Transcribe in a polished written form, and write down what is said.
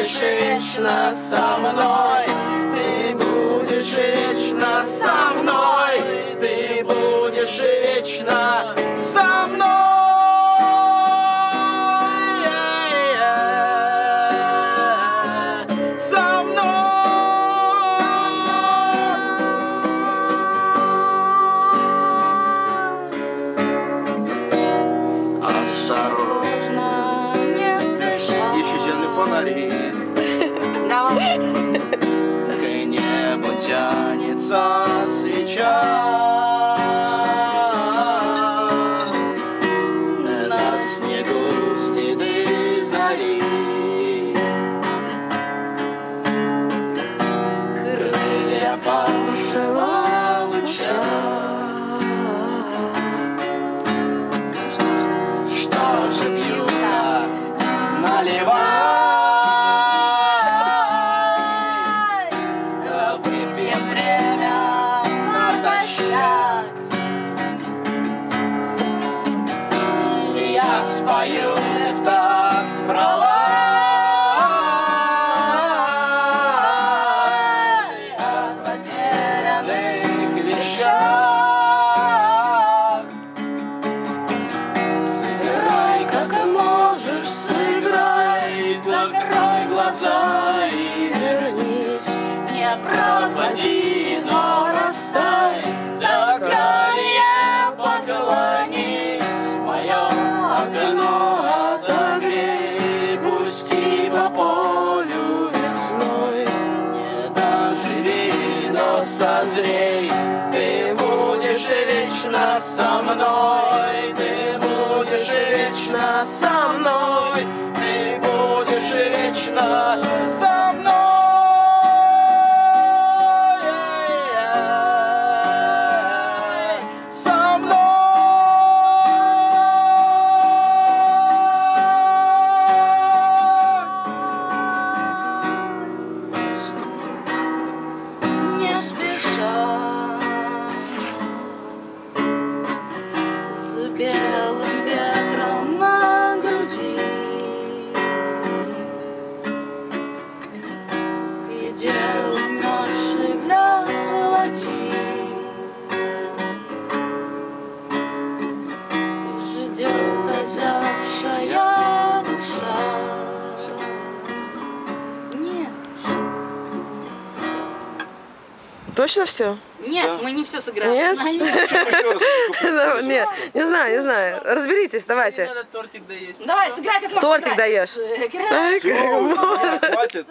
будешь вечно со мной, ты будешь вечно со мной, ты будешь вечно со мной. Со мной. Осторожно, не спеша. Ищущие фонари. Давай. К небу тянется свеча. На снегу следы зари. Крылья паршивого луча. Что же вьюга наливай, выпьем время натощак. Я спою в такт пролай о затерянных вещах. Сыграй, как можешь, сыграй, закрой глаза и вернись. Не пропади, но растай, до края поклонись. Мое окно отогрей, пусти по полю весной. Не доживи, но созрей, ты будешь вечно со мной, ты будешь вечно со мной, ты будешь вечно со мной. Со мной. не спеша, с белым ветром на груди, где вновь шевлят ладьи, ждет озябшая душа. Нет, Точно все? нет, мы не все сыграли. Нет? Еще раз. Нет, не знаю. Разберитесь, давайте. Надо тортик доесть. Давай, сыграй как можно. Тортик даешь. Сыграй. Ай, как можно. Хватит.